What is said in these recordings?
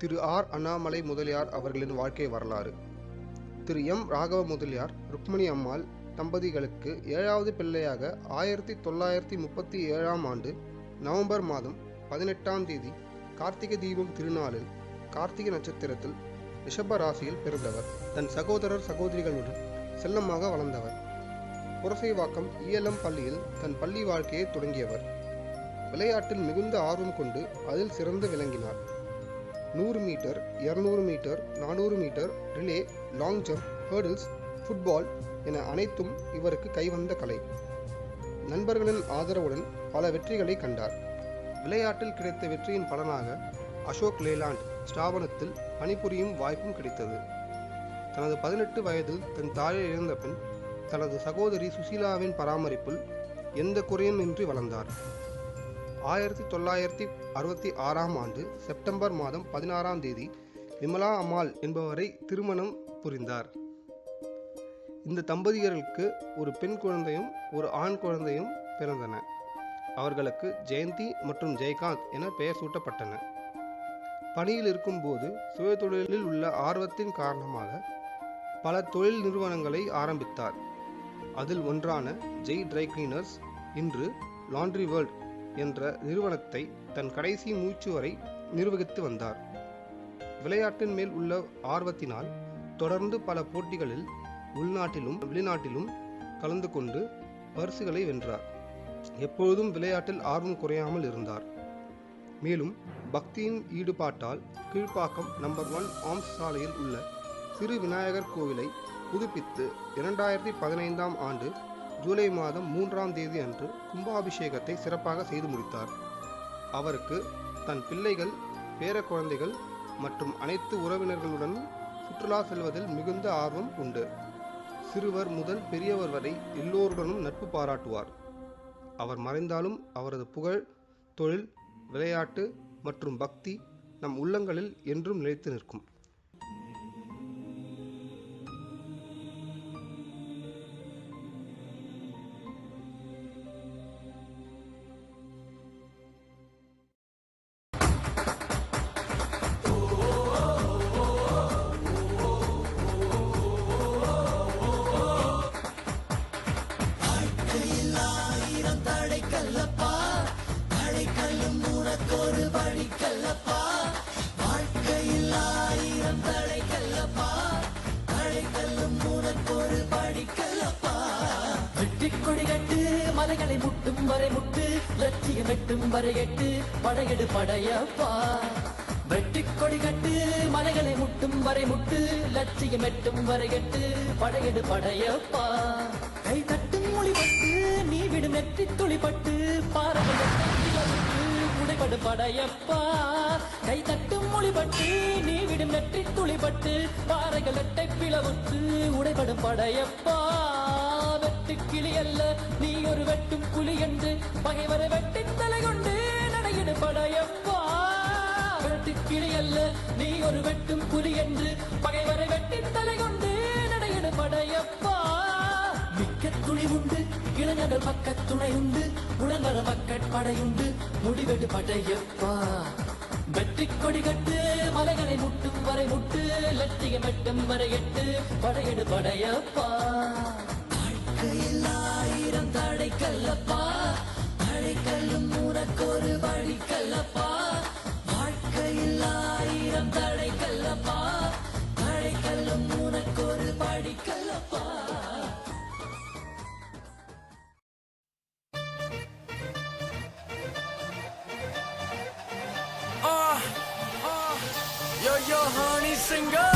திரு R. Annamalai Mudaliar அவர்களின் வாழ்க்கை வரலாறு. திரு எம். ராகவ முதலியார் ருக்மணி அம்மாள் தம்பதிகளுக்கு 7வது பிள்ளையாக 1937ஆம் ஆண்டு நவம்பர் மாதம் 18ஆம் தேதி கார்த்திகை தீபம் திருநாளில் கார்த்திகை நட்சத்திரத்தில் ரிஷப ராசியில் பிறந்தவர். தன் சகோதரர் சகோதரிகளுடன் செல்லமாக வளர்ந்தவர். புரசைவாக்கம் ELM பள்ளியில் தன் பள்ளி வாழ்க்கையை தொடங்கியவர். விளையாட்டில் மிகுந்த ஆர்வம் கொண்டு அதில் சிறந்து விளங்கினார். 100 metre, 200 metre, 400 metre, relay, long jump, hurdles, football என அனைத்தும் இவருக்கு கைவந்த கலை. நண்பர்களின் ஆதரவுடன் பல வெற்றிகளை கண்டார். விளையாட்டில் கிடைத்த வெற்றியின் பலனாக அசோக் லேலாண்ட் ஸ்தாபனத்தில் பணிபுரியும் வாய்ப்பும் கிடைத்தது. தனது 18 வயதில் தன் தாயை இழந்த பின் தனது சகோதரி சுசீலாவின் பராமரிப்பில் எந்த குறையும் இன்றி வளர்ந்தார். 1966ஆம் ஆண்டு செப்டம்பர் மாதம் 16ஆம் தேதி விமலா அம்மாள் என்பவரை திருமணம் புரிந்தார். இந்த தம்பதியர்களுக்கு ஒரு பெண் குழந்தையும் ஒரு ஆண் குழந்தையும் பிறந்தன. அவர்களுக்கு ஜெயந்தி மற்றும் ஜெயகாந்த் என பெயர் சூட்டப்பட்டன. பணியில் இருக்கும்போது சுயதொழிலில் உள்ள ஆர்வத்தின் காரணமாக பல தொழில் நிறுவனங்களை ஆரம்பித்தார். அதில் ஒன்றான ஜெய் ட்ரை கிளீனர்ஸ், இன்று லாண்ட்ரி வேர்ல்ட் என்ற நிறுவனத்தை தன் கடைசி மூச்சு வரை நிர்வகித்து வந்தார். விளையாட்டின் மேல் உள்ள ஆர்வத்தினால் தொடர்ந்து பல போட்டிகளில் உள்நாட்டிலும் வெளிநாட்டிலும் கலந்து கொண்டு பரிசுகளை வென்றார். எப்பொழுதும் விளையாட்டில் ஆர்வம் குறையாமல் இருந்தார். மேலும் பக்தியின் ஈடுபாட்டால் கீழ்ப்பாக்கம் நம்பர் 1 ஆம்ஸ் சாலையில் உள்ள சிறு விநாயகர் கோவிலை புதுப்பித்து 2015ஆம் ஆண்டு ஜூலை மாதம் 3ஆம் தேதி அன்று கும்பாபிஷேகத்தை சிறப்பாக செய்து முடித்தார். அவருக்கு தன் பிள்ளைகள், பேர குழந்தைகள் மற்றும் அனைத்து உறவினர்களுடன் சுற்றுலா செல்வதில் மிகுந்த ஆர்வம் உண்டு. சிறுவர் முதல் பெரியவர் வரை எல்லோருடனும் நட்பு பாராட்டுவார். அவர் மறைந்தாலும் அவரது புகழ், தொழில், விளையாட்டு மற்றும் பக்தி நம் உள்ளங்களில் என்றும் நிலைத்து நிற்கும். மலைகளை முட்டும் வரை முட்டு, லட்சியம் எட்டும் வரை எட்டு, படையெடு படையப்பா. வெட்டி கொடி கட்டு, மலைகளை முட்டும் வரை முட்டு, லட்சியம் எட்டும் வரை எட்டு, படையெடு படையப்பா. கை தட்டும் மொழிபட்டு நீ விடும் நெற்றி துளிப்பட்டு, பாரம்பரிய உடைபடு படையப்பா. கை தட்டும் மொழிபட்டு நீ விடும் நெற்றி துளிப்பட்டு, பாறைகள் எட்டை பிளவுற்று உடைபடும் படையப்பா. வெட்டு கிளி அல்ல நீ ஒரு வெட்டும் புலி என்று பகைவரை வெட்டி தலை கொண்டு நடையிடு படையப்பா. வெட்டு கிளி அல்ல நீ ஒரு வெட்டும் புலி என்று பகைவரை வெட்டி தலை கொண்டு நடையிடு படையப்பா. மிக்க துணி உண்டு, இளைஞர்கள் பக்க துணை உண்டு, உடல்வர மக்கட்படையுண்டு, முடிவெடு படையப்பா. வெற்றி கொடி கட்டு, மலைகளை முட்டும் வரை முட்டு, லட்சியம் எட்டும் வரை எட்டு, படையெடு படையப்பா. வாழ்க்கையில் 1000 தடைக்கல்லப்பா, தடைக்கல்லும் உனக்கொரு வழிக்கல்லப்பா. வாழ்க்கையில் 1000 தடைக்கல்லப்பா, தடைக்கல்லும் உனக்கொரு படிக்கல்லப்பா. Yo, honey singer.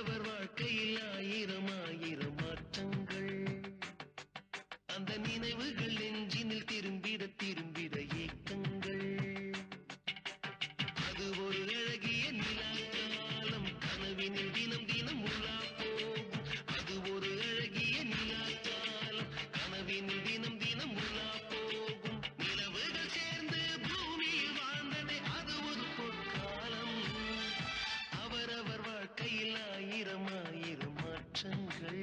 அவரவர் வாழ்க்கையில் ஆயிரம் ஆயிரம் மாற்றங்கள் அந்த நினைவுகள் நெஞ்சினில் திரும்பிட திரும்பிட ஏக்கங்கள் அது ஒரு அழகிய நிலாக்காலம் கனவினில் தினம் தினம் உலா போகும் அது ஒரு அழகிய நிலாக்காலம் கனவினில் தினம் தினம் உலா போகும் நிலவுகள் சேர்ந்து பூமியில் வாழ்ந்ததே அது ஒரு பொற்காலம் அவரவர் வாழ்க்கையில் ஆயிரம் ஆயிரம் மாற்றங்கள்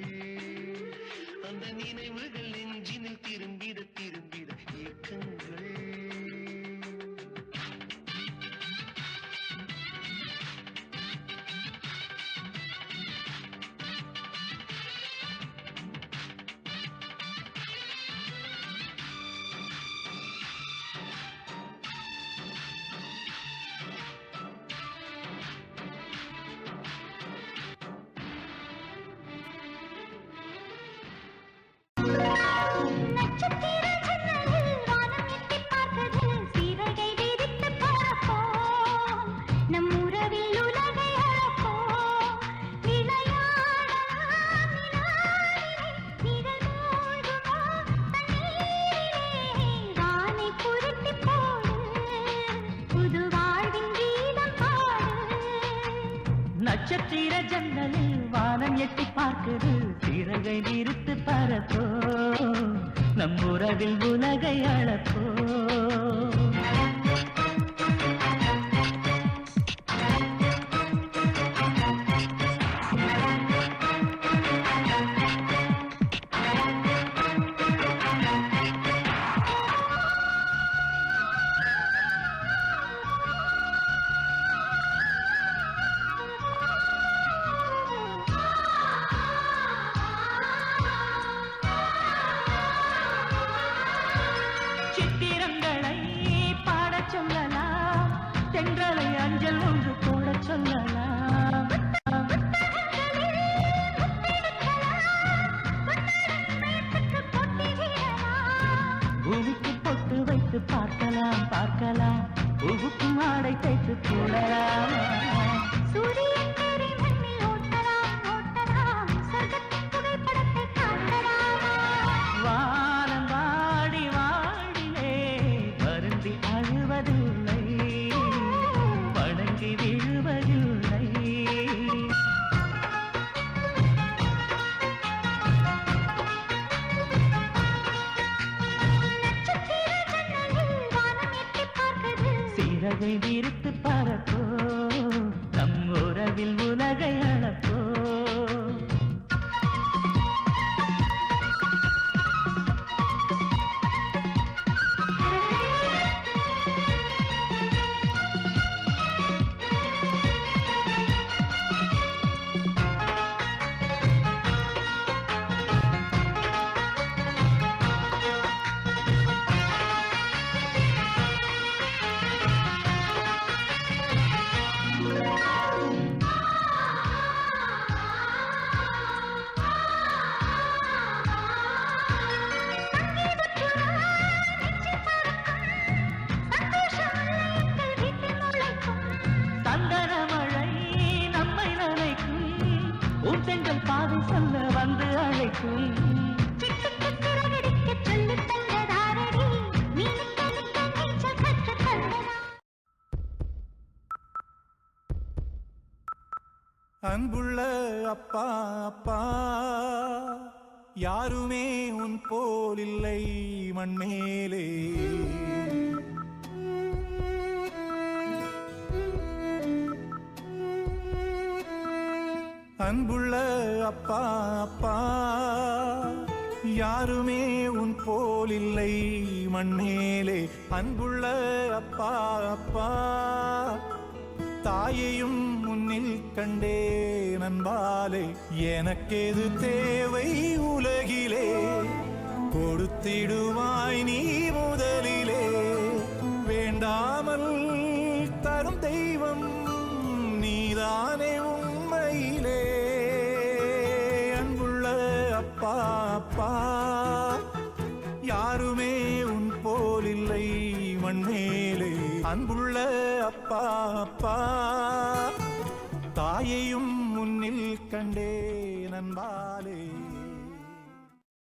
அந்த நினைவுகள் நெஞ்சினில் திரும்பிட திரும்பிட ஏக்கங்கள் நட்சத்திர ஜன்னலில் வானம் எட்டி பார்க்குது சிறகை விரித்து பறப்போ நம் உறவில் உலகை அளப்போ சித்திரங்களை பாடச் சொல்லலாம் தென்றலை அஞ்சல் ஒன்று போடச் சொல்லலாம் பூமிக்கு பொட்டு வைத்து பார்க்கலாம் பார்க்கலாம் பூவுக்கும் ஆடை தைத்து போடலாம் சூரியன் மேரி மண்ணில் ஓட்டலாம் ஓட்டலாம் சொர்க்கத்தின் புகைப்படத்தை காட்டலாம் வானம் வாடி வாடிலே வருந்தி அழுவதில்லை வணங்கி விழுவதில்லை சிறகை விரித்து பறப்போ நம் உறவில் உலகை அளப்போ பாதை சொல்ல வந்து அழைக்கும் அன்புள்ள அப்பா அப்பா யாருமே உன் போல் இல்லை மண்மேலே அன்புள்ள அப்பா அப்பா யாருமே உன் போல் இல்லை மண்மேலே அன்புள்ள அப்பா அப்பா தாயையும் முன்னில் கண்டே நண்பாலே எனக்கெது தேவை உலகிலே கொடுத்திடுவாய் நீ முதலிலே வேண்டாமல் தரும் தெய்வம் நீதானே உண்மையிலே அன்புள்ள அப்பா அப்பா யாருமே உன் போல் இல்லை மண்மேலே அன்புள்ள அப்பா அப்பா தாயையும் முன்னில் கண்டே நண்பாலே